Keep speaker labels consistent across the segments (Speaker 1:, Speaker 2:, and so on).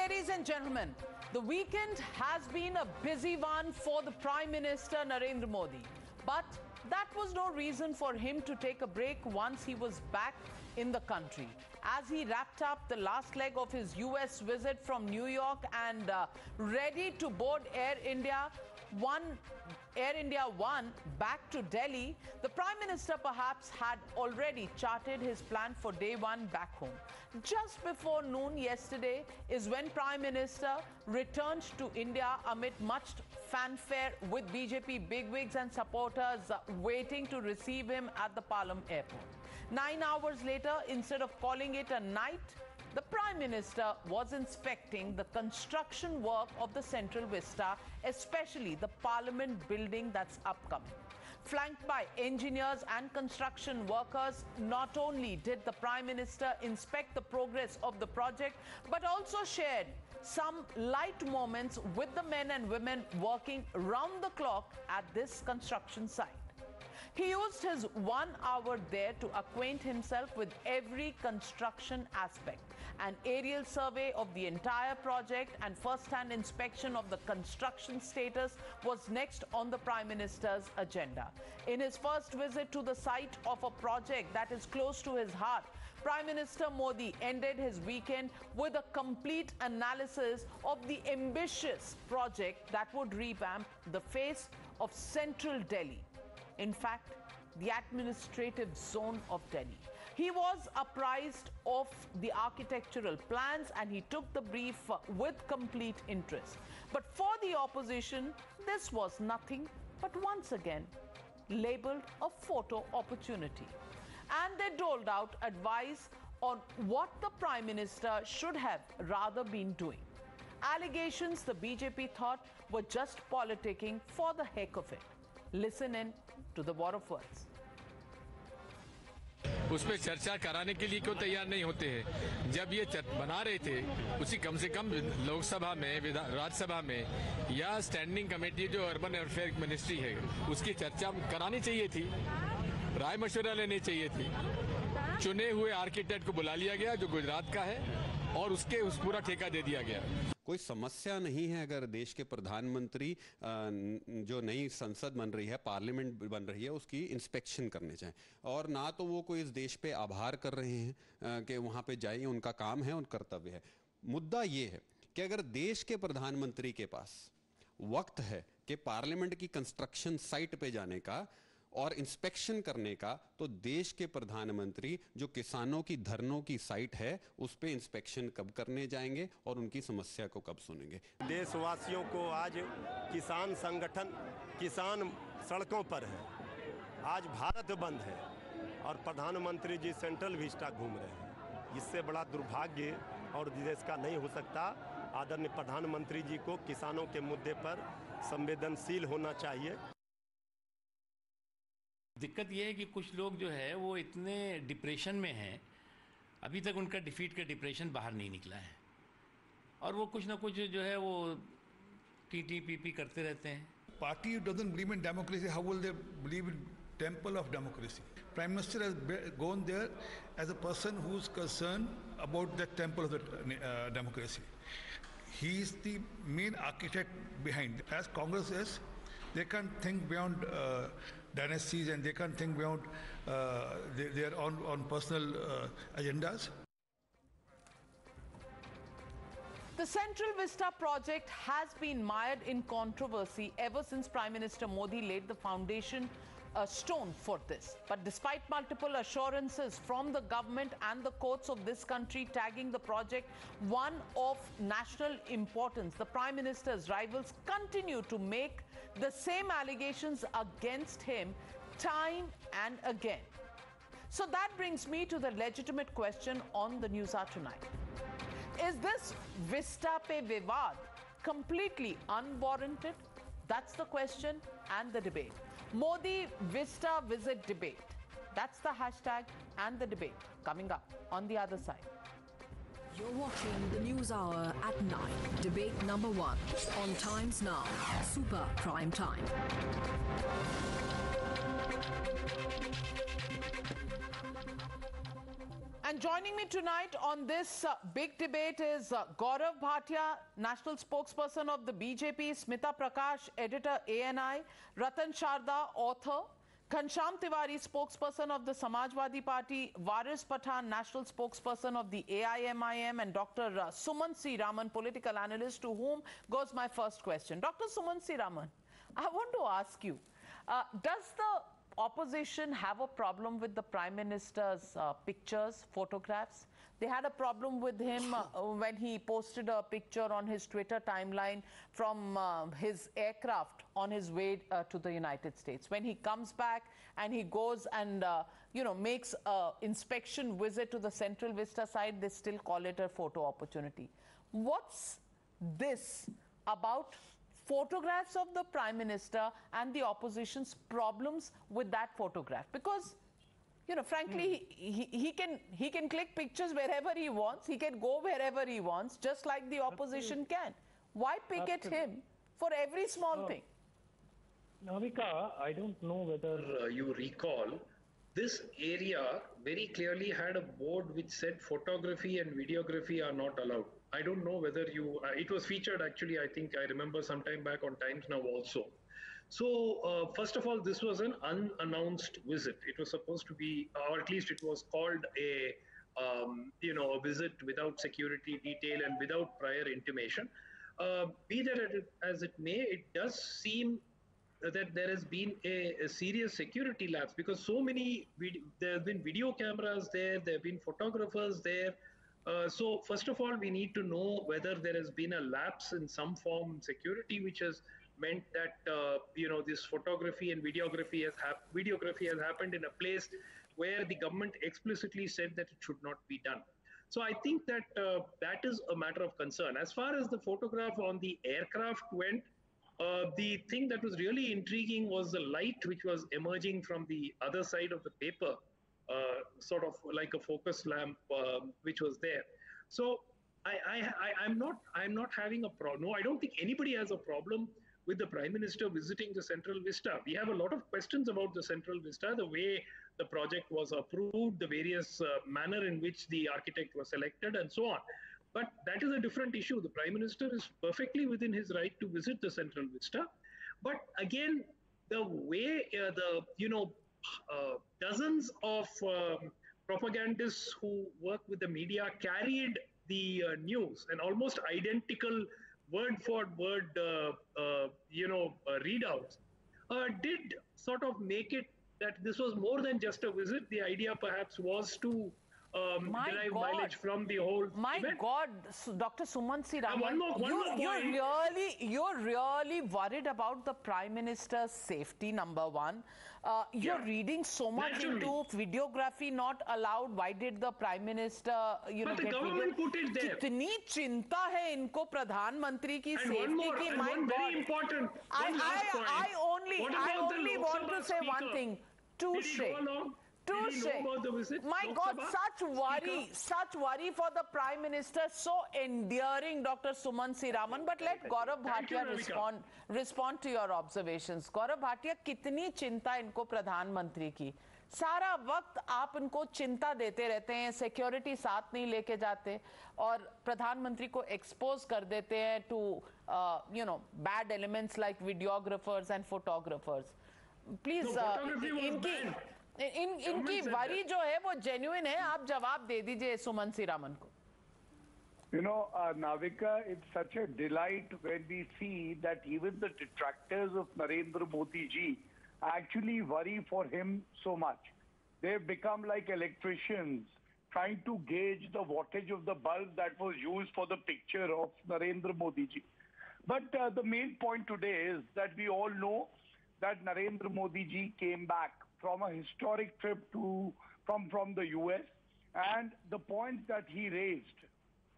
Speaker 1: Ladies and gentlemen, the weekend has been a busy one for the Prime Minister Narendra Modi. But that was no reason for him to take a break once he was back in the country. As he wrapped up the last leg of his US visit from New York and ready to board Air India One back to Delhi, the Prime Minister perhaps had already charted his plan for day one back home. Just before noon yesterday is when Prime Minister returned to India amid much fanfare, with BJP bigwigs and supporters waiting to receive him at the Palam airport. 9 hours later, instead of calling it a night, the Prime Minister was inspecting the construction work of the Central Vista, especially the Parliament building that's upcoming. Flanked by engineers and construction workers, not only did the Prime Minister inspect the progress of the project, but also shared some light moments with the men and women working round the clock at this construction site. He used his 1 hour there to acquaint himself with every construction aspect. An aerial survey of the entire project and first-hand inspection of the construction status was next on the Prime Minister's agenda. In his first visit to the site of a project that is close to his heart, Prime Minister Modi ended his weekend with a complete analysis of the ambitious project that would revamp the face of central Delhi. In fact, the administrative zone of Delhi. He was apprised of the architectural plans and he took the brief with complete interest. But for the opposition, this was nothing but once again labeled a photo opportunity. And they doled out advice on what the Prime Minister should have rather been doing. Allegations the BJP thought were just politicking for the heck of it. Listen in to the war of words.
Speaker 2: उस पर चर्चा कराने के लिए क्यों तैयार नहीं होते हैं? जब ये बना रहे थे उसी कम से कम लोकसभा में, राज्यसभा में या स्टैंडिंग कमेटी जो अर्बन अफेयर मिनिस्ट्री है उसकी चर्चा करानी चाहिए थी, राय मशवरा लेनी चाहिए थी। चुने हुए आर्किटेक्ट को बुला लिया गया जो गुजरात का है और उसके पूरा ठेका दे दिया गया।
Speaker 3: कोई समस्या नहीं है अगर देश के प्रधानमंत्री जो नई संसद बन रही है, पार्लियामेंट बन रही है, उसकी इंस्पेक्शन करने जाएं। और ना तो वो कोई इस देश पे आभार कर रहे हैं कि वहाँ पे जाइए, उनका काम है, उनका कर्तव्य है। मुद्दा ये है कि अगर देश के प्रधानमंत्री के पास वक्त है कि पार्लियामेंट की कंस्ट्रक्शन साइट पे जाने का और इंस्पेक्शन करने का, तो देश के प्रधानमंत्री जो किसानों की धरनों की साइट है उस पे इंस्पेक्शन कब करने जाएंगे और उनकी समस्या को कब सुनेंगे।
Speaker 4: देशवासियों को आज किसान संगठन, किसान सड़कों पर है, आज भारत बंद है और प्रधानमंत्री जी सेंट्रल विस्टा घूम रहे हैं। इससे बड़ा दुर्भाग्य और देश का नहीं हो सकता। आदरणीय प्रधानमंत्री जी को किसानों के मुद्दे पर संवेदनशील होना चाहिए।
Speaker 5: दिक्कत यह है कि कुछ लोग जो है वो इतने डिप्रेशन में हैं, अभी तक उनका डिफीट का डिप्रेशन बाहर नहीं निकला है और वो कुछ ना कुछ जो है वो टीटीपीपी करते रहते हैं।
Speaker 6: Party doesn't believe in democracy, how will they believe in temple of democracy? Prime Minister has gone there as a person who's concerned about the temple of the democracy. He is the main architect behind. As Congress is, they can't think beyond dynasties and they can't think beyond their own personal agendas.
Speaker 1: The Central Vista project has been mired in controversy ever since Prime Minister Modi laid the foundation stone for this. But despite multiple assurances from the government and the courts of this country tagging the project one of national importance, the Prime Minister's rivals continue to make the same allegations against him time and again. So that brings me to the legitimate question on the News Hour tonight. Is this Vista Pe Vivad completely unwarranted? That's the question and the debate. Modi Vista Visit Debate. That's the hashtag and the debate coming up on the other side.
Speaker 7: You're watching the News Hour at 9. Debate number 1 on Times Now. Super Prime Time.
Speaker 1: And joining me tonight on this big debate is Gaurav Bhatia, national spokesperson of the BJP, Smita Prakash, editor ANI, Ratan Sharda, author, Ghanshyam Tiwari, spokesperson of the Samajwadi Party, Waris Pathan, national spokesperson of the AIMIM, and Dr. Suman C. Raman, political analyst, to whom goes my first question. Dr. Suman C. Raman, I want to ask you, does the opposition have a problem with the Prime Minister's pictures, photographs? They had a problem with him when he posted a picture on his Twitter timeline from his aircraft on his way to the United States. When he comes back and he goes and makes an inspection visit to the Central Vista site, they still call it a photo opportunity. What's this about photographs of the Prime Minister and the opposition's problems with that photograph? Because, frankly, he can click pictures wherever he wants. He can go wherever he wants, just like the opposition can. Why pick at him for every small thing?
Speaker 8: Navika, I don't know whether you recall, this area very clearly had a board which said photography and videography are not allowed. I don't know whether you, it was featured actually, I think I remember some time back on Times Now also. So first of all, this was an unannounced visit. It was supposed to be, or at least it was called a visit without security detail and without prior intimation. Be that as it may, it does seem that there has been a serious security lapse, because so many, there have been video cameras there have been photographers there. So first of all, we need to know whether there has been a lapse in some form security, which has meant that this photography and videography has happened in a place where the government explicitly said that it should not be done. So I think that that is a matter of concern. As far as the photograph on the aircraft went, the thing that was really intriguing was the light which was emerging from the other side of the paper, sort of like a focus lamp, which was there. So I'm not having a problem. No, I don't think anybody has a problem with the Prime Minister visiting the Central Vista. We have a lot of questions about the Central Vista, the way the project was approved, the various manner in which the architect was selected, and so on. But that is a different issue. The Prime Minister is perfectly within his right to visit the Central Vista. But again, the way dozens of propagandists who work with the media carried the news, and almost identical word for word readouts, did sort of make it that this was more than just a visit. The idea perhaps was to derive mileage from the whole event.
Speaker 1: God, Dr. Suman C. Raman, you're really worried about the Prime Minister's safety, number one. You're reading so much into videography not allowed. Why did the Prime Minister,
Speaker 8: but the government put it there.
Speaker 1: कितनी चिंता है इनको प्रधानमंत्री की
Speaker 8: And
Speaker 1: safety की, my
Speaker 8: one
Speaker 1: God.
Speaker 8: very important,
Speaker 1: I only want to say one thing. Touche. My God, such worry for the Prime Minister, so endearing, Dr. Suman C. Raman. But let Gaurav Bhatia respond to your observations. Gaurav Bhatia, कितनी चिंता इनको प्रधानमंत्री की? सारा वक्त आप इनको चिंता देते रहते हैं, सिक्योरिटी साथ नहीं लेके जाते और प्रधानमंत्री को एक्सपोज कर देते हैं to bad elements like videographers and photographers. Please, इनकी वरी जो है वो जेन्युइन है. आप जवाब दे दीजिए सुमन सी रामन को.
Speaker 9: Navika, it's such a delight when we see that even the detractors of Narendra Modi ji actually worry for him so much. They've become like electricians trying to gauge the wattage of the bulb that was used for the picture of Narendra Modi ji. But the main point today is that we all know that Narendra Modi ji came back from a historic trip from the US, and the points that he raised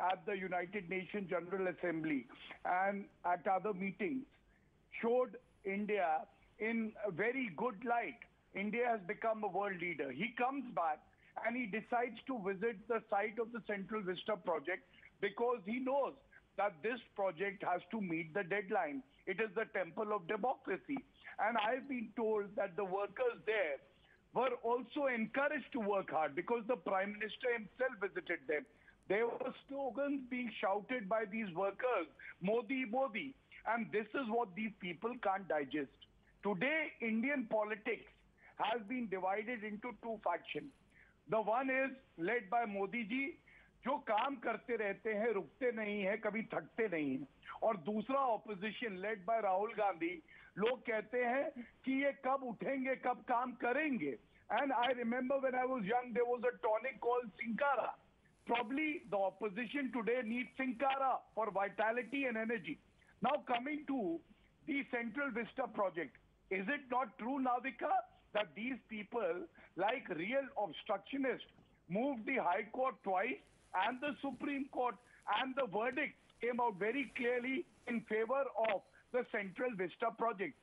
Speaker 9: at the United Nations General Assembly and at other meetings showed India in a very good light. India has become a world leader. He comes back and he decides to visit the site of the Central Vista project because he knows that this project has to meet the deadline. It is the temple of democracy. And I've been told that the workers there were also encouraged to work hard because the Prime Minister himself visited them. There were slogans being shouted by these workers, Modi, Modi. And this is what these people can't digest. Today, Indian politics has been divided into two factions. The one is led by Modi ji, जो काम करते रहते हैं, रुकते नहीं है, कभी थकते नहीं है. और दूसरा opposition led by Rahul Gandhi, लोग कहते हैं कि ये कब उठेंगे, कब काम करेंगे. And I remember when I was young, there was a tonic called Sinkara. Probably the opposition today needs Sinkara for vitality and energy. Now coming to the Central Vista project, is it not true, Navika, that these people, like real obstructionists, moved the High Court twice and the Supreme Court, and the verdict came out very clearly in favor of the Central Vista project?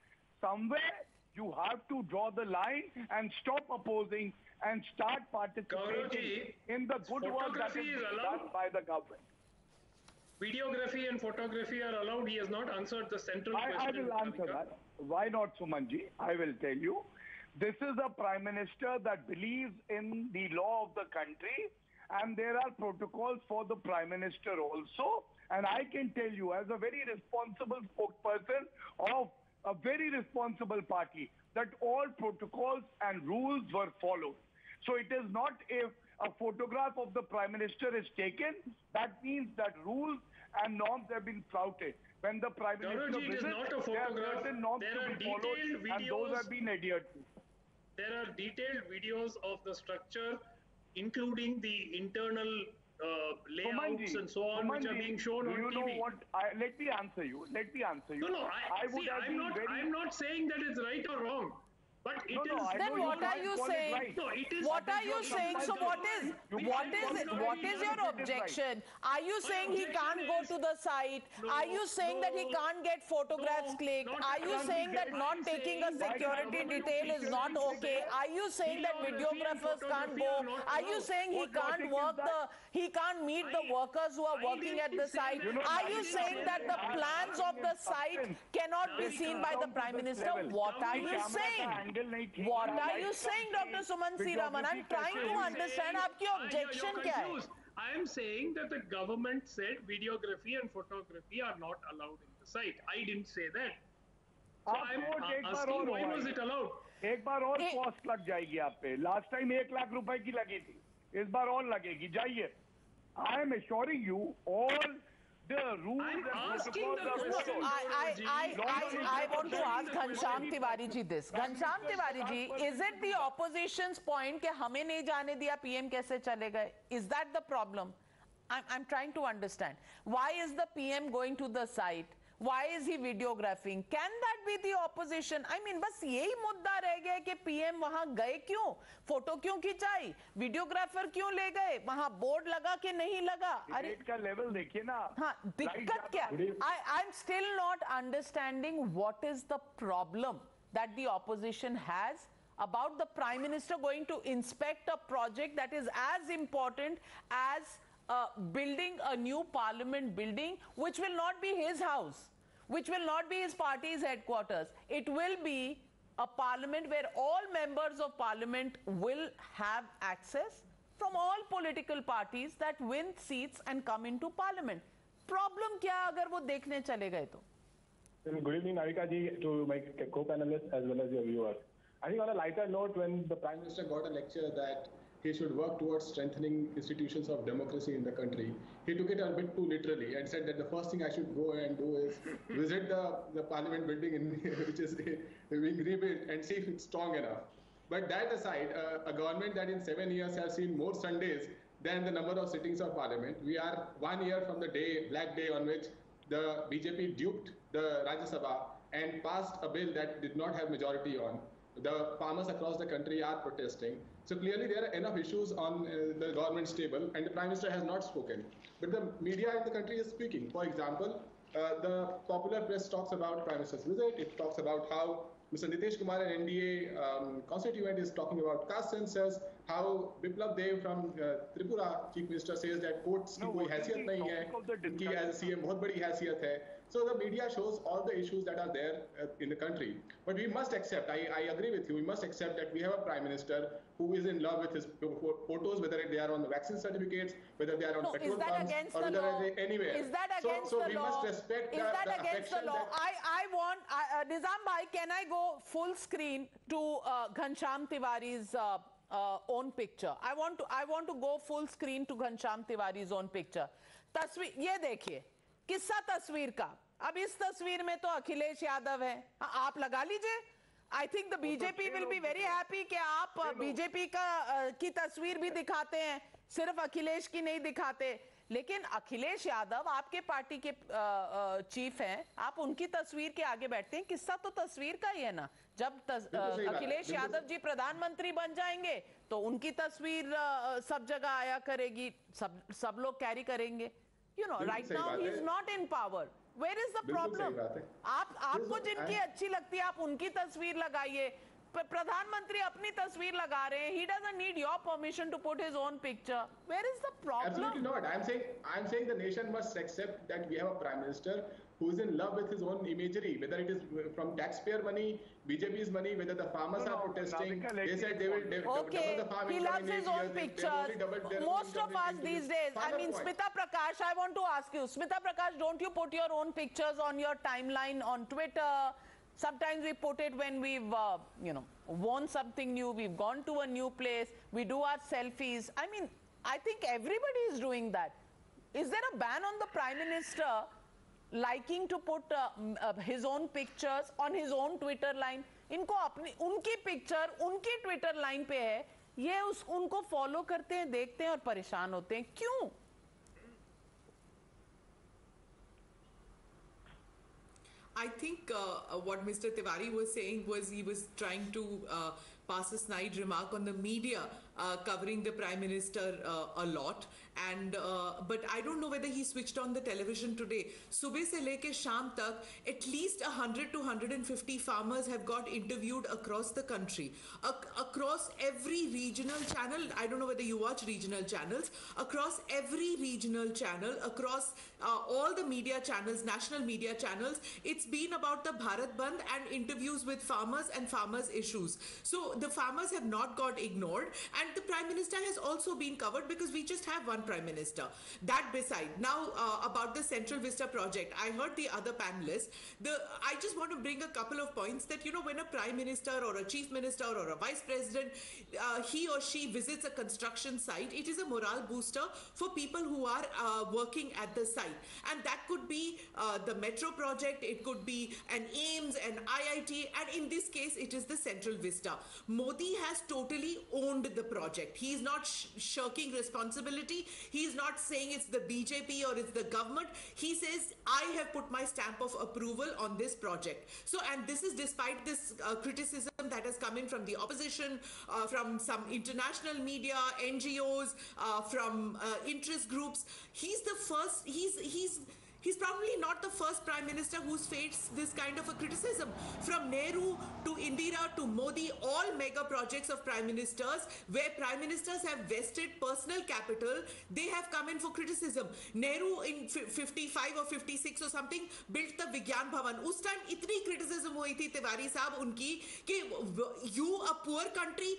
Speaker 9: Somewhere you have to draw the line and stop opposing and start participating in the good work that is done by the government.
Speaker 8: Videography and photography are allowed. He has not answered the central question.
Speaker 9: I will answer that. Why not, Sumanji? I will tell you. This is a Prime Minister that believes in the law of the country, and there are protocols for the Prime Minister also. And I can tell you, as a very responsible spokesperson of a very responsible party, that all protocols and rules were followed. So it is not if a photograph of the Prime Minister is taken, that means that rules and norms have been flouted. When the Prime Minister visits, there are certain norms to be followed, and those have been adhered to.
Speaker 8: There are detailed videos of the structure, including the internal layouts and so on, which are being shown on TV.
Speaker 9: You know what? Let me answer you.
Speaker 8: No, I'm not saying that it's right or wrong. But it is.
Speaker 1: Then what are you saying?
Speaker 8: Right. No, it is.
Speaker 1: What are you saying? So what is your objection? Are you saying he can't go to the site? Are you saying that he can't get photographs clicked? Are you saying that not taking a security detail is not okay? Are you saying that videographers can't go? Are you saying he can't meet the workers who are working at the site? Are you saying that the plans of the site cannot be seen by the Prime Minister? What are you saying? What are you saying, Dr. Suman Siraman? I'm trying to understand आपकी objection क्या है?
Speaker 8: I am saying that the government said videography and photography are not allowed in the site. I didn't say that. So I'm asking, why was it allowed?
Speaker 9: एक बार और cost लग जाएगी आप पे. Last time 1 lakh रुपए की लगी थी, इस बार और लगेगी. जाइए. I am assuring you all the rules and protocols
Speaker 1: I want to ask Ghanshyam Tiwari ji this. Ghanshyam Tiwari ji, is it the opposition's point कि हमें नहीं जाने दिया PM कैसे चले गए? Is that the problem? I'm trying to understand. Why is the PM going to the site? Why is he videographing? Can that be the opposition? I mean, बस यही मुद्दा रह गया कि PM वहां गए क्यों? फोटो क्यों खिंचाई? वीडियोग्राफर क्यों ले गए? वहां बोर्ड लगा कि नहीं लगा?
Speaker 9: अरे का लेवल देखिए ना.
Speaker 1: हाँ, दिक्कत क्या? I'm still not understanding what is the problem that the opposition has about the Prime Minister going to inspect a project that is as important as building a new parliament building, which will not be his house, which will not be his party's headquarters. It will be a parliament where all members of parliament will have access from all political parties that win seats and come into parliament. Problem kya agar wo dekhne chale gaye to?
Speaker 10: Good evening, Navika ji, to my co-panelists as well as your viewers. I think on a lighter note, when the Prime Minister got a lecture that he should work towards strengthening institutions of democracy in the country, he took it a bit too literally and said that the first thing I should go and do is visit the parliament building which is being rebuilt and see if it's strong enough. But that aside, a government that in 7 years has seen more Sundays than the number of sittings of parliament. We are 1 year from the day, Black Day, on which the BJP duped the Rajya Sabha and passed a bill that did not have majority on. The farmers across the country are protesting. So clearly there are enough issues on the government's table, and the Prime Minister has not spoken. But the media in the country is speaking. For example, the popular press talks about Prime Minister's visit. It talks about how Mr. Nitish Kumar and NDA constituent is talking about caste census, how Biplab Dev from Tripura, Chief Minister, says that courts की कोई हैसियत नहीं है, उनकी as a CM बहुत बड़ी हैसियत है. So the media shows all the issues that are there in the country. But we must accept, I agree with you, we must accept that we have a Prime Minister who is in love with his photos, whether they are on the vaccine certificates, whether they are on petrol pumps, or whether they anywhere.
Speaker 1: Is that against the law?
Speaker 10: We must respect
Speaker 1: is that against the law? I want, Nizam bhai, can I go full screen to Ghanshyam Tiwari's own picture? I want to go full screen to Ghanshyam Tiwari's own picture. तस्वीर ये देखिए, किस्सा तस्वीर का. अब इस तस्वीर में तो अखिलेश यादव है. आप लगा लीजिए. I think the BJP will be very happy कि आप BJP की तस्वीर भी दिखाते हैं, सिर्फ अखिलेश की नहीं दिखाते. लेकिन अखिलेश यादव आपके पार्टी के चीफ हैं, आप उनकी तस्वीर के आगे बैठते हैं. किस्सा तो तस्वीर का ही है ना. जब अखिलेश यादव जी प्रधानमंत्री बन जाएंगे तो उनकी तस्वीर सब जगह आया करेगी, सब लोग कैरी करेंगे. You know, right now he is not in power. Where is the problem? आपको जिनकी अच्छी लगती है आप उनकी तस्वीर लगाइए. प्रधानमंत्री अपनी तस्वीर लगा रहे हैं. He doesn't need your permission to put his own picture. Where is the problem?
Speaker 10: Absolutely not. I'm saying the nation must accept that we have a Prime Minister who is in love with his own imagery, whether it is from taxpayer money, BJP's money, whether the farmers are protesting. They said they will double the farm
Speaker 1: he
Speaker 10: income
Speaker 1: loves
Speaker 10: in 8
Speaker 1: his own
Speaker 10: years.
Speaker 1: pictures. Most of us these days, I mean, Smita Prakash, I want to ask you, Smita Prakash, don't you put your own pictures on your timeline on Twitter? Sometimes we put it when we've, won something new, we've gone to a new place, we do our selfies. I mean, I think everybody is doing that. Is there a ban on the Prime Minister liking to put his own pictures on his own Twitter line? इनको अपनी उनकी picture उनकी Twitter line पे है, ये उनको follow करते हैं, देखते हैं और परेशान होते हैं. क्यों?
Speaker 11: I think what Mr. Tiwari was saying was he was trying to pass a snide remark on the media covering the Prime Minister a lot. And but I don't know whether he switched on the television today. Subah se leke sham tak, at least 100 to 150 farmers have got interviewed across the country, across every regional channel. I don't know whether you watch regional channels. Across every regional channel, across all the media channels, national media channels, it's been about the Bharat Bandh and interviews with farmers and farmers' issues. So the farmers have not got ignored, and the Prime Minister has also been covered because we just have one Prime Minister. That beside, now about the Central Vista project, I heard the other panelists. I just want to bring a couple of points that, when a Prime Minister or a Chief Minister or a Vice President, he or she visits a construction site, it is a morale booster for people who are working at the site. And that could be the metro project, it could be an AIIMS, an IIT, and in this case, it is the Central Vista. Modi has totally owned the project. He is not shirking responsibility. He is not saying it's the BJP or it's the government. He says, I have put my stamp of approval on this project. So, and this is despite this criticism that has come in from the opposition, from some international media, NGOs, from interest groups. He's the first, He's probably not the first Prime Minister who's faced this kind of a criticism. From Nehru to Indira to Modi, all mega projects of Prime Ministers, where Prime Ministers have vested personal capital, they have come in for criticism. Nehru in 55 or 56 or something built the Vigyan Bhavan. Us time itni criticism hui thi Tiwari sahab unki ki you, a poor country,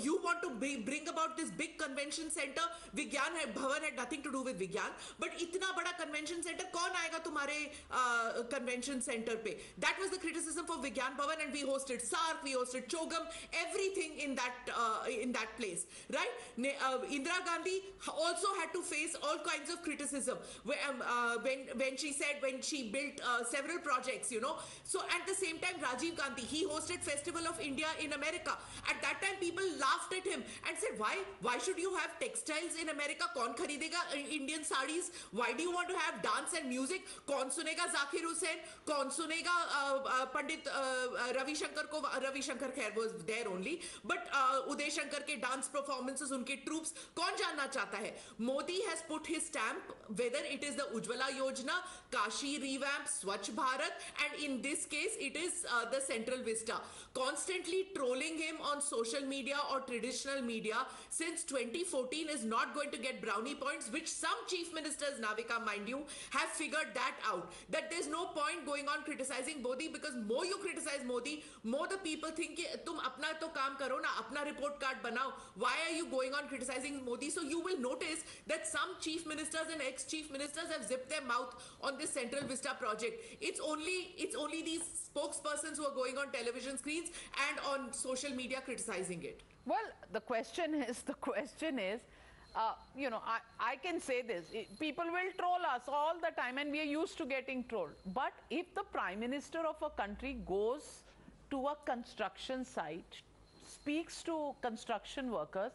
Speaker 11: you want to bring about this big convention center. Vigyan Bhavan had nothing to do with Vigyan, but itna bada convention center कौन आएगा तुम्हारे convention center पे? That was the criticism for Vigyan Bhavan, and we hosted SARC, we hosted Chogam, everything in that place, right? Indira Gandhi also had to face all kinds of criticism when she built several projects, So at the same time, Rajiv Gandhi, he hosted Festival of India in America. At that time, people laughed at him and said, why should you have textiles in America? कौन खरीदेगा Indian sarees? Why do you want to have dance and music? कौन सुनेगा Zakir Hussain? कौन सुनेगा पंडित Ravi Shankar खैर was there only, but Uday Shankar के dance performances, उनके troops, कौन जानना चाहता है? Modi has put his stamp, whether it is the Ujjwala Yojana, Kashi revamp, Swachh Bharat, and in this case it is the Central Vista. Constantly trolling him on social media or traditional media since 2014 is not going to get brownie points, which some chief ministers, Navika, mind you, have figured that out. That there's no point going on criticizing Modi, because more you criticize Modi, more the people think, tum apna to kaam karo na, apna report card banao. Why are you going on criticizing Modi? So you will notice that some chief ministers and ex-chief ministers have zipped their mouth on this Central Vista project. It's only these spokespersons who are going on television screens and on social media criticizing it.
Speaker 1: Well, the question is, you know, I can say this. People will troll us all the time, and we are used to getting trolled. But if the Prime Minister of a country goes to a construction site, speaks to construction workers,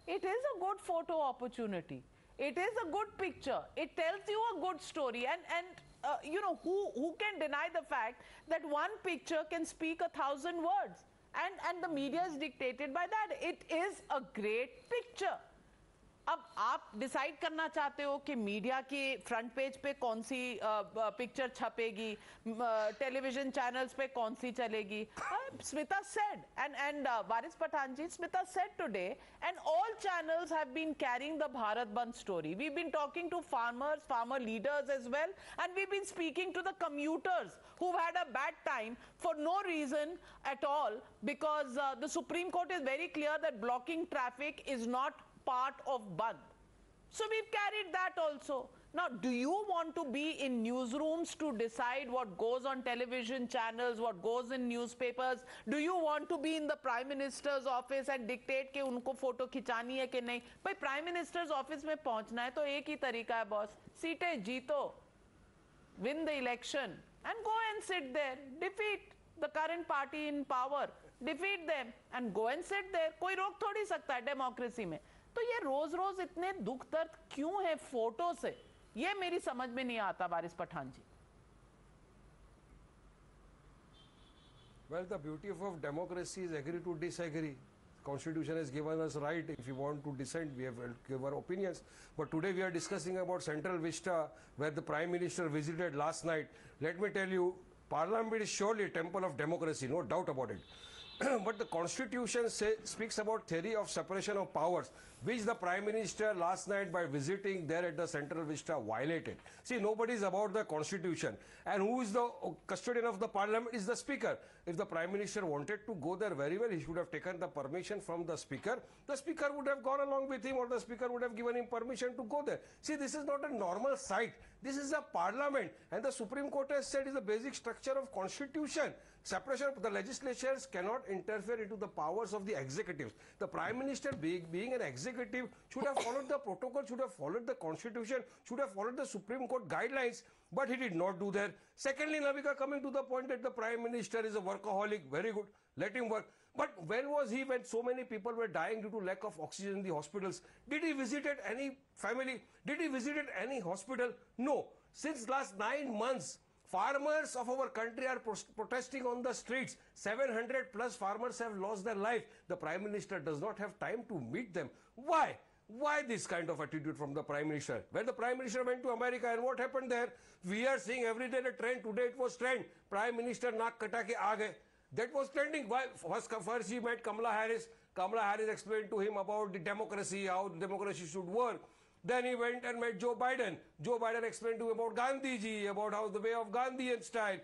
Speaker 1: it is a good photo opportunity. It is a good picture. It tells you a good story. And you know, who can deny the fact that one picture can speak 1,000 words? And the media is dictated by that. It is a great picture. अब आप decide करना चाहते हो कि media की front page पे कौन सी picture छपेगी, television channels पे कौन सी चलेगी. Smita said, and Varis Pathanji, Smita said today, and all channels have been carrying the Bharat Bandh story. We've been talking to farmers, farmer leaders as well, and we've been speaking to the commuters who've had a bad time for no reason at all, because the Supreme Court is very clear that blocking traffic is not part of Bandh. So we've carried that also. Now, do you want to be in newsrooms to decide what goes on television channels, what goes in newspapers? Do you want to be in the Prime Minister's office and dictate कि उनको photo खिंचानी है कि नहीं? भाई Prime Minister's office में पहुंचना है तो एक ही तरीका है बॉस, सीटें जीतो, win the election and go and sit there, defeat the current party in power, defeat them and go and sit there. कोई रोक थोड़ी सकता है डेमोक्रेसी में. तो ये रोज रोज इतने दुख दर्द क्यों है फोटो से, ये मेरी समझ में नहीं आता वारिस पठान जी.
Speaker 12: Well, the beauty of democracy is agree to disagree. Constitution has given us right. If you want to dissent, we have give our opinions. But today we are discussing about Central Vista, where the Prime Minister visited last night. Let me tell you, Parliament is surely a temple of democracy, no doubt about it. But the Constitution speaks about theory of separation of powers, which the Prime Minister last night by visiting there at the Central Vista violated. See, nobody is about the Constitution. And who is the custodian of the Parliament is the Speaker. If the Prime Minister wanted to go there very well, he should have taken the permission from the Speaker. The Speaker would have gone along with him, or the Speaker would have given him permission to go there. See, this is not a normal site. This is a Parliament. And the Supreme Court has said is the basic structure of Constitution. Separation of the legislatures cannot interfere into the powers of the executives. The Prime Minister, being an executive, should have followed the protocol, should have followed the Constitution, should have followed the Supreme Court guidelines, but he did not do that. Secondly, Navika, coming to the point that the Prime Minister is a workaholic, very good, let him work. But when was he when so many people were dying due to lack of oxygen in the hospitals? Did he visit any family? Did he visit any hospital? No. Since last 9 months, farmers of our country are protesting on the streets. 700 plus farmers have lost their life. The Prime Minister does not have time to meet them. Why? Why this kind of attitude from the Prime Minister? When the Prime Minister went to America, and what happened there? We are seeing every day the trend. Today it was trend. Prime Minister naak kata ke aa gaye. That was trending. Why? First he met Kamala Harris. Kamala Harris explained to him about the democracy, how democracy should work. Then he went and met Joe Biden. Joe Biden explained to him about Gandhiji, about how the way of Gandhian style.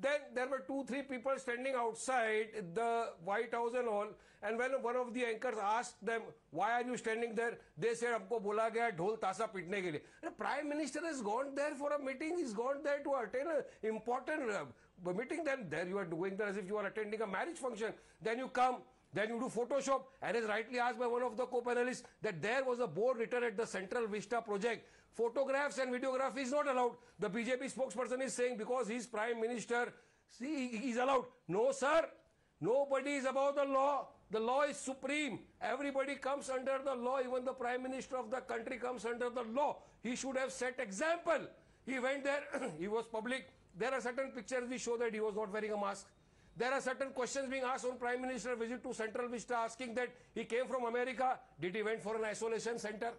Speaker 12: Then there were 2-3 people standing outside the White House and all. And when one of the anchors asked them, why are you standing there? They said, "Humko bola gaya dhol tasa pitne ke liye." The Prime Minister has gone there for a meeting. He's gone there to attend an important meeting. Then there you are doing that as if you are attending a marriage function. Then you come. Then you do Photoshop, and as rightly asked by one of the co-panelists, that there was a board written at the Central Vista project. Photographs and videography is not allowed. The BJP spokesperson is saying because he's Prime Minister, see, he's allowed. No, sir. Nobody is above the law. The law is supreme. Everybody comes under the law. Even the Prime Minister of the country comes under the law. He should have set example. He went there. He was public. There are certain pictures which show that he was not wearing a mask. There are certain questions being asked on Prime Minister visit to Central Vista, asking that he came from America. Did he went for an isolation center?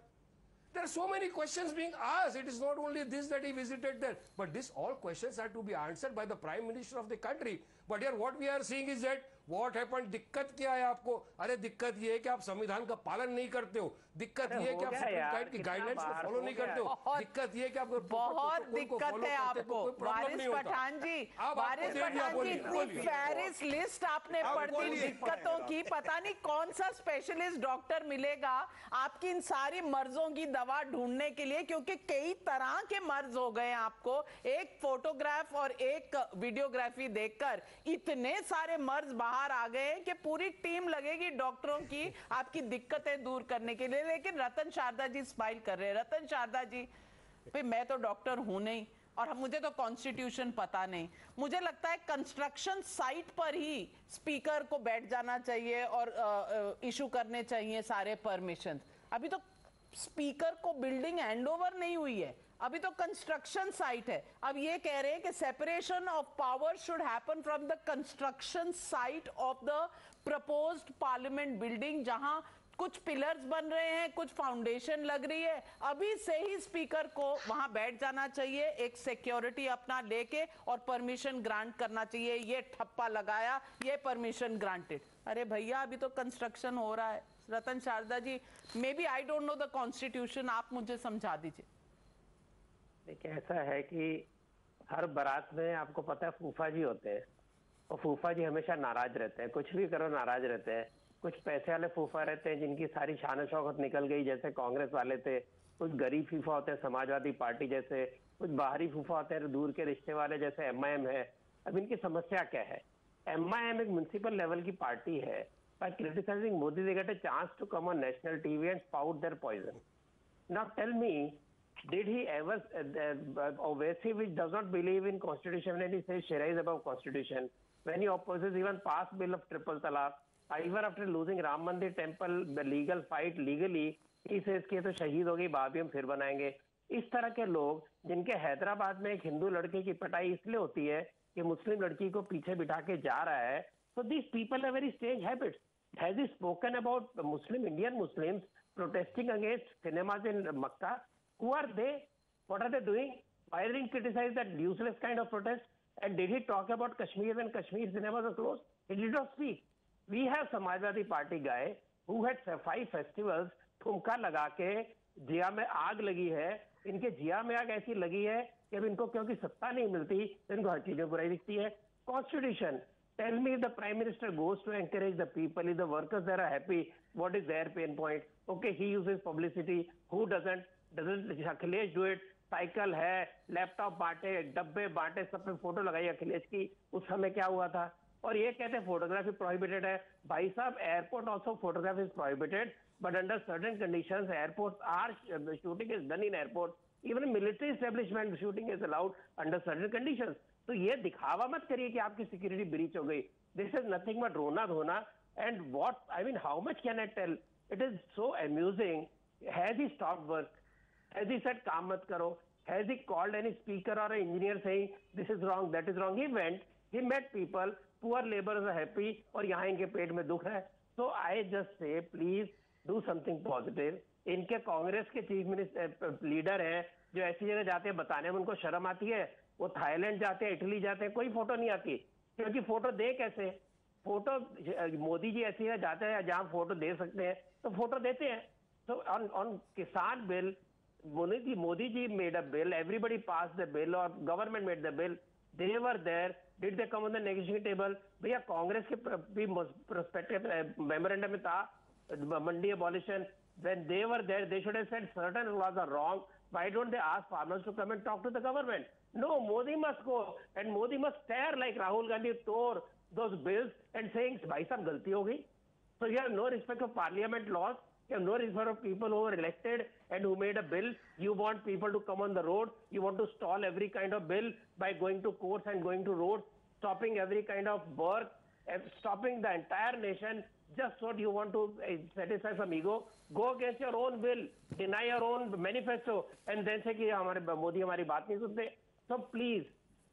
Speaker 12: There are so many questions being asked. It is not only this that he visited there, but all questions are to be answered by the Prime Minister of the country. But here what we are seeing is that what happened? दिक्कत क्या है आपको? अरे दिक्कत ये है कि आप संविधान का पालन नहीं करते हो, दिक्कत ये है कि आप सुप्रीम कोर्ट की गाइडलाइंस को फॉलो नहीं करते हो, दिक्कत ये है कि आप
Speaker 1: बहुत दिक्कत है आपको। वारिस पठान जी, इतनी फहरिस्त लिस्ट आपने पढ़ दी दिक्कतों की, पता नहीं कौन सा स्पेशलिस्ट डॉक्टर मिलेगा आपकी इन सारी मर्जों की दवा ढूंढने के लिए, क्योंकि कई तरह के मर्ज हो गए आपको। एक फोटोग्राफ और एक वीडियोग्राफी देखकर इतने सारे मर्ज बाहर आ गए कि पूरी टीम लगेगी डॉक्टरों की आपकी दिक्कतें दूर करने के लिए। लेकिन रतन शारदा जी स्माइल कर रहे हैं। रतन शारदा जी, भाई मैं तो डॉक्टर हूं नहीं और मुझे तो कॉन्स्टिट्यूशन पता नहीं। मुझे लगता है कंस्ट्रक्शन साइट पर ही स्पीकर को बैठ जाना चाहिए और इशू करने चाहिए सारे परमिशन। अभी तो स्पीकर को बिल्डिंग हैंडओवर नहीं हुई है, अभी तो कंस्ट्रक्शन साइट है। अब ये कह रहे हैं कि separation of power should happen from the construction site of the proposed parliament building, जहां कुछ पिलर्स बन रहे हैं, कुछ फाउंडेशन लग रही है। अभी से ही स्पीकर को वहां बैठ जाना चाहिए, एक सिक्योरिटी अपना लेके और परमिशन ग्रांट करना चाहिए। ये ठप्पा लगाया, ये परमिशन ग्रांटेड। अरे भैया अभी तो कंस्ट्रक्शन हो रहा है। Ratan Sharda ji, maybe I don't know the constitution, आप मुझे समझा दीजिए।
Speaker 13: देखिए ऐसा है कि हर बारात में आपको पता है फूफा जी होते हैं, और फूफा जी हमेशा नाराज रहते हैं, कुछ भी करो नाराज रहते हैं। कुछ पैसे वाले फूफा रहते हैं जिनकी सारी शान शौकत निकल गई, जैसे कांग्रेस वाले थे। कुछ गरीब फूफा होते हैं समाजवादी पार्टी जैसे, कुछ बाहरी फूफा होते हैं दूर के रिश्ते वाले जैसे एमआईएम है। अब इनकी समस्या क्या है? एमआईएम एक म्युनिसिपल लेवल की पार्टी है। By criticizing Modi, they get a chance to come on national TV and spout their poison. Now tell me, did he ever, Owaisi, which does not believe in constitution, when he says Sharia is above constitution, when he opposes even past bill of triple talaq, even after losing Ram Mandir temple, the legal fight legally, he says कि तो शहीद हो गई, बाद में हम फिर बनाएंगे। इस तरह के लोग जिनके हैदराबाद में एक हिंदू लड़के की पिटाई इसलिए होती है कि मुस्लिम लड़की को पीछे बिठा के जा रहा है, so these people have very strange habits. Has he spoken about Indian Muslims protesting against cinemas in Makkah? Who are they? What are they doing? Why didn't he criticize that useless kind of protest? And did he talk about Kashmir when Kashmir cinemas are closed? He did not speak. We have Samajwadi Party guy who had 5 festivals, ठुमका लगा के जिया में आग लगी है। इनके जिया में आग ऐसी लगी है कि अब इनको क्योंकि सत्ता नहीं मिलती, इनको हर चीज में बुराई दिखती है। Constitution. Tell me, the Prime Minister goes to encourage the people. If the workers there are happy, what is their pain point? Okay, he uses publicity. Who doesn't? Doesn't Akhilesh do it? Cycle है, laptop बांटे, डब्बे बांटे, सब पे photo लगाई अखिलेश की। उस समय क्या हुआ था? और ये कहते हैं फोटोग्राफी प्रोहिबिटेड है। भाई साहब, airport also photography is prohibited, but under certain conditions airport are shooting is done in airport. Even military establishment shooting is allowed under certain conditions. तो ये दिखावा मत करिए कि आपकी सिक्योरिटी ब्रीच हो गई। दिस इज नथिंग बट रोना धोना। And what I mean, how much can I tell? It is so amusing. Has he stop work? Has he said काम मत करो? Has he called any speaker और engineer saying this is wrong, that is wrong? He went, he met people, poor labourers are happy, और यहाँ इनके पेट में दुख है। So I just say please do something positive. इनके कांग्रेस के चीफ मिनिस्टर लीडर हैं जो ऐसी जगह जाते हैं, बताने में उनको शर्म आती है। वो थाईलैंड जाते हैं, इटली जाते हैं, कोई फोटो नहीं आती, क्योंकि फोटो दे कैसे? फोटो मोदी जी ऐसी जगह जाते हैं जहां फोटो दे सकते हैं तो फोटो देते हैं। तो ऑन किसान bill, Modi ji made a bill, everybody pass the bill और government made the bill, they were there, did they come on the negotiating table? भैया कांग्रेस के भी प्रोस्पेक्टिव मेमोरेंडम में था मंडी abolition. When they were there, they should have said certain laws are wrong. Why don't they ask farmers to come and talk to the government? No, Modi must go, and Modi must stare like Rahul Gandhi tore those bills and saying, "Bhai sahab, galti ho gayi." So you have no respect for parliament laws. You have no respect for people who were elected and who made a bill. You want people to come on the road. You want to stall every kind of bill by going to courts and going to roads, stopping every kind of work, stopping the entire nation. Just what you want to satisfy some ego. Go against your own will, deny your own manifesto, and then say कि हमारे मोदी हमारी बात नहीं सुनते. So please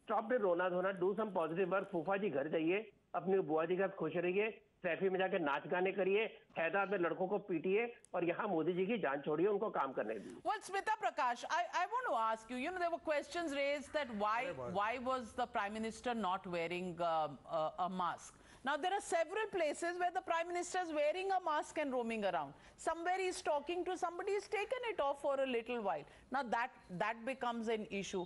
Speaker 13: stop the रोना धोना, do some positive work. फूफा जी घर जाइए, अपनी बुआ जी के साथ खुश रहिए, सैफी में जाके नाच गाने करिए, हैदराबाद में लड़कों को पीटिए और यहाँ मोदी जी की जान छोड़िए, उनको काम करने दीजिए.
Speaker 1: Well, Smita Prakash, I want to ask you, there were questions raised that why was the Prime Minister not wearing a mask? Now, there are several places where the Prime Minister is wearing a mask and roaming around. Somewhere he's talking to somebody, he's taken it off for a little while. Now, that becomes an issue.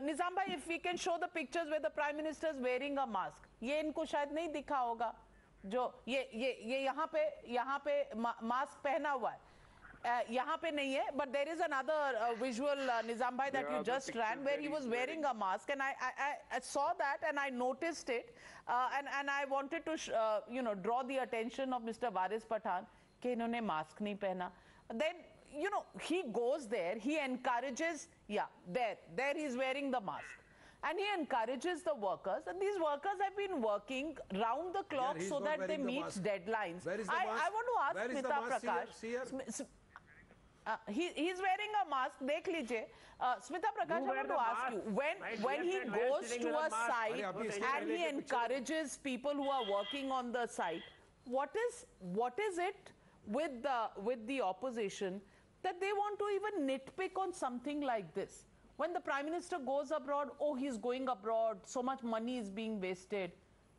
Speaker 1: Nizam bhai, if we can show the pictures where the Prime Minister is wearing a mask. ये इनको शायद नहीं दिखा होगा. जो ये यहाँ पे मास्क पहना हुआ है. यहाँ पे नहीं है, but there is another visual, Nizam bhai, that you just ran where he was wearing a mask, and I saw that and I noticed it, and I wanted to draw the attention of Mr. Waris Pathan कि इन्होंने mask नहीं पहना. Then he goes there, he encourages, there he's wearing the mask. And he encourages the workers, and these workers have been working round the clock so that they meet deadlines. I want to ask Smita Prakash. He's wearing a mask. Dekh lijiye. Smita Prakash, I want to ask you, when he goes to a site and he encourages people who are working on the site, what is it with the opposition that they want to even nitpick on something like this? When the Prime Minister goes abroad, oh, he's going abroad, so much money is being wasted.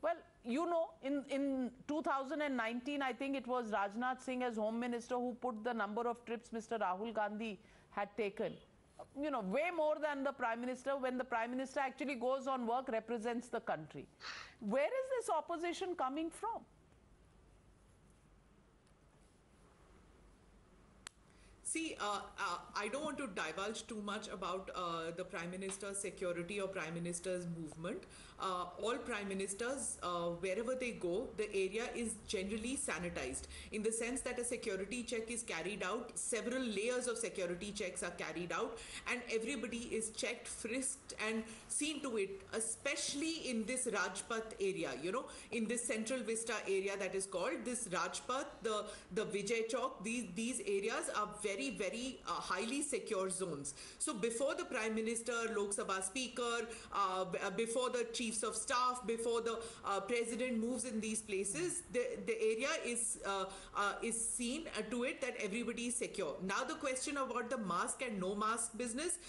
Speaker 1: Well, in 2019, I think it was Rajnath Singh as Home Minister who put the number of trips Mr. Rahul Gandhi had taken. Way more than the Prime Minister, when the Prime Minister actually goes on work, represents the country. Where is this opposition coming from?
Speaker 11: See, I don't want to divulge too much about the Prime Minister's security or Prime Minister's movement. All Prime Ministers, wherever they go, the area is generally sanitized in the sense that a security check is carried out, several layers of security checks are carried out, and everybody is checked, frisked and seen to it, especially in this Rajpath area, in this Central Vista area that is called this Rajpath, the Vijay Chowk, these areas are very, very highly secure zones. So before the Prime Minister, Lok Sabha Speaker, before the Chiefs of Staff, before the President moves in these places, the area is seen to it that everybody is secure. Now the question about the mask and no mask business,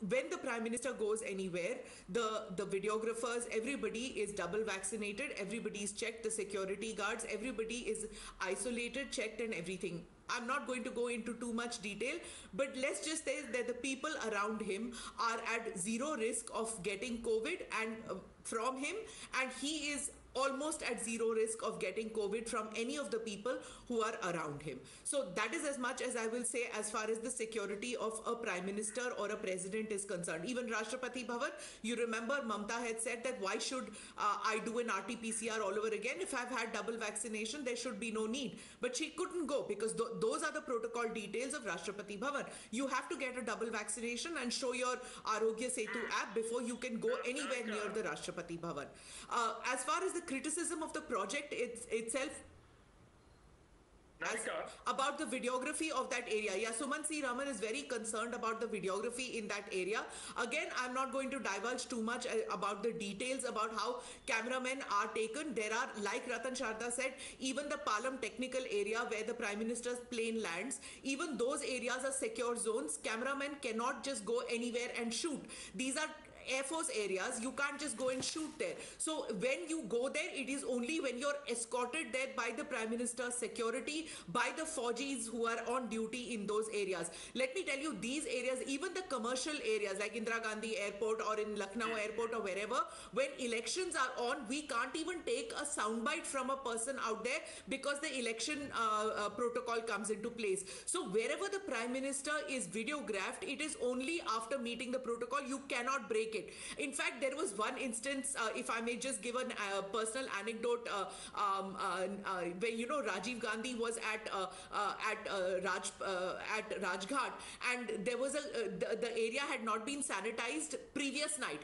Speaker 11: when the Prime Minister goes anywhere, the videographers, everybody is double vaccinated, everybody is checked, the security guards, everybody is isolated, checked and everything. I'm not going to go into too much detail, but let's just say that the people around him are at zero risk of getting COVID and from him, and he is almost at zero risk of getting COVID from any of the people who are around him. So that is as much as I will say as far as the security of a Prime Minister or a President is concerned. Even Rashtrapati Bhavan, you remember Mamta had said that why should I do an RT-PCR all over again? If I've had double vaccination, there should be no need. But she couldn't go because those are the protocol details of Rashtrapati Bhavan. You have to get a double vaccination and show your Arogya Setu app before you can go anywhere near the Rashtrapati Bhavan. As far as the criticism of the project itself, about the videography of that area. Yeah, Suman C. Raman is very concerned about the videography in that area. Again, I'm not going to divulge too much about the details about how cameramen are taken. There are, like Ratan Sharda said, even the Palam technical area where the Prime Minister's plane lands, even those areas are secure zones. Cameramen cannot just go anywhere and shoot. These are Air Force areas, you can't just go and shoot there. So when you go there, it is only when you're escorted there by the Prime Minister's security, by the Fauji's who are on duty in those areas. Let me tell you, these areas, even the commercial areas like Indira Gandhi Airport or in Lucknow Airport or wherever, when elections are on, we can't even take a soundbite from a person out there because the election protocol comes into place. So wherever the Prime Minister is videographed, it is only after meeting the protocol. You cannot break it. In fact, there was one instance, if I may just give a personal anecdote, where Rajiv Gandhi was at Rajghat, and there was the area had not been sanitized previous night.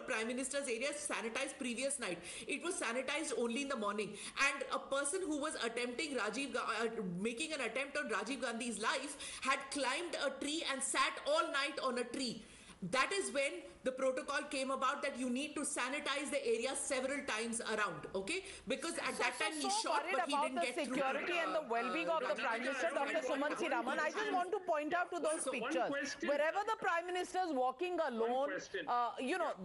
Speaker 11: Prime Minister's area sanitized previous night. It was sanitized only in the morning, and a person who was attempting making an attempt on Rajiv Gandhi's life had climbed a tree and sat all night on a tree. That is when the protocol came about that you need to sanitize the area several times around, okay? Because at that time he shot, but he didn't get through.
Speaker 1: Security and the well-being of the Prime Minister, Dr. Sumansi Raman. I just want to point out to those pictures. Wherever the Prime Minister is walking alone,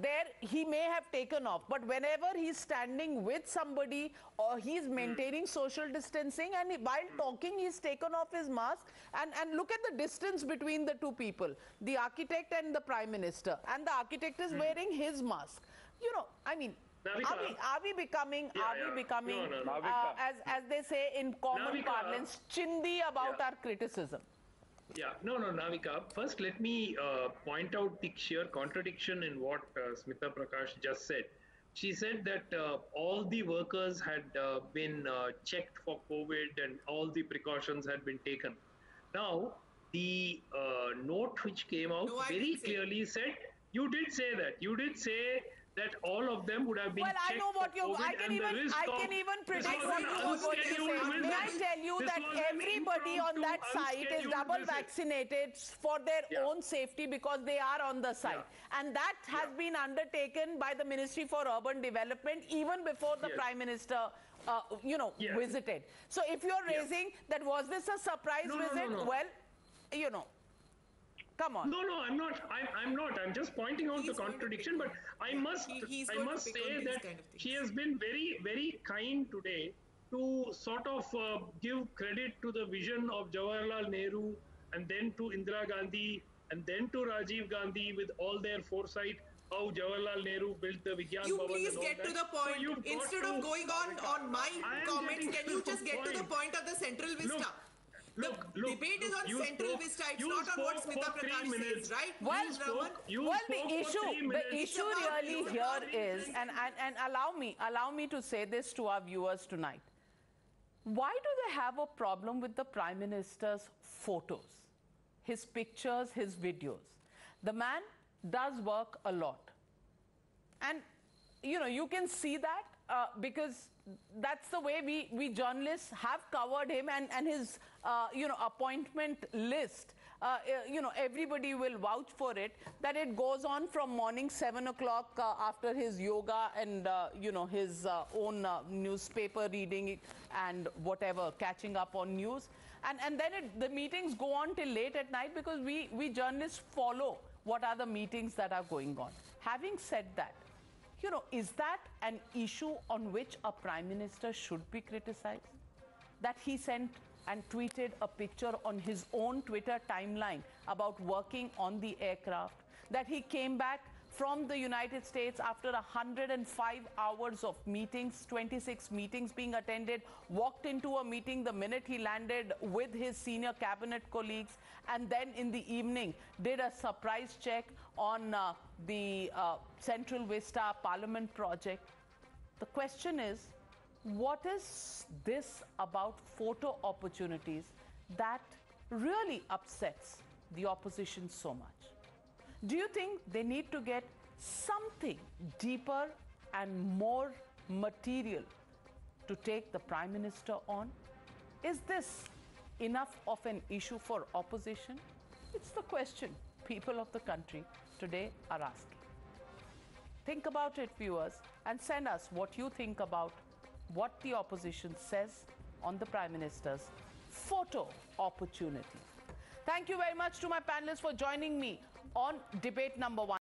Speaker 1: there he may have taken off. But whenever he's standing with somebody or he's maintaining social distancing, and while talking, he's taken off his mask. And look at the distance between the two people, the architect and the Prime Minister. And the architect is wearing his mask. I mean, are we becoming, as they say in common parlance, chindi about our criticism?
Speaker 8: Yeah, no, Navika. First, let me point out the sheer contradiction in what Smita Prakash just said. She said that all the workers had been checked for COVID and all the precautions had been taken. Now, the note which came out very clearly said, you did say that. You did say that all of them would have been checked.
Speaker 1: Well, I know what you. I can even predict what you are going to say. May I tell you that everybody on that site is double vaccinated for their own safety because they are on the site, and that has been undertaken by the Ministry for Urban Development even before the Prime Minister, visited. So if you're raising that, was this a surprise visit? No. Well, come on.
Speaker 8: No, I'm not. I'm not. I'm just pointing out the contradiction. But I must say that she has been very, very kind today to sort of give credit to the vision of Jawaharlal Nehru, and then to Indira Gandhi, and then to Rajiv Gandhi with all their foresight. How Jawaharlal Nehru built the Vigyan Bhavan.
Speaker 11: You please get to the point. Instead of going on my comments, can you just get to the point of the Central Vista? Look, debate is on Central Vista. It's not on what Smita Prakash says, right?
Speaker 1: Well, the issue really here is, and allow me to say this to our viewers tonight. Why do they have a problem with the Prime Minister's photos, his pictures, his videos? The man does work a lot. And, you can see that because that's the way we journalists have covered him and his, appointment list. Everybody will vouch for it, that it goes on from morning 7 o'clock after his yoga and, his own newspaper reading and whatever, catching up on news. And then the meetings go on till late at night because we journalists follow what are the meetings that are going on. Having said that, is that an issue on which a Prime Minister should be criticized? That he sent and tweeted a picture on his own Twitter timeline about working on the aircraft, that he came back from the United States after 105 hours of meetings, 26 meetings being attended, walked into a meeting the minute he landed with his senior cabinet colleagues, and then in the evening did a surprise check on the Central Vista Parliament project. The question is, what is this about photo opportunities that really upsets the opposition so much? Do you think they need to get something deeper and more material to take the Prime Minister on? Is this enough of an issue for opposition? It's the question people of the country today are asking. Think about it, viewers, and send us what you think about what the opposition says on the Prime Minister's photo opportunity. Thank you very much to my panelists for joining me on debate number 1.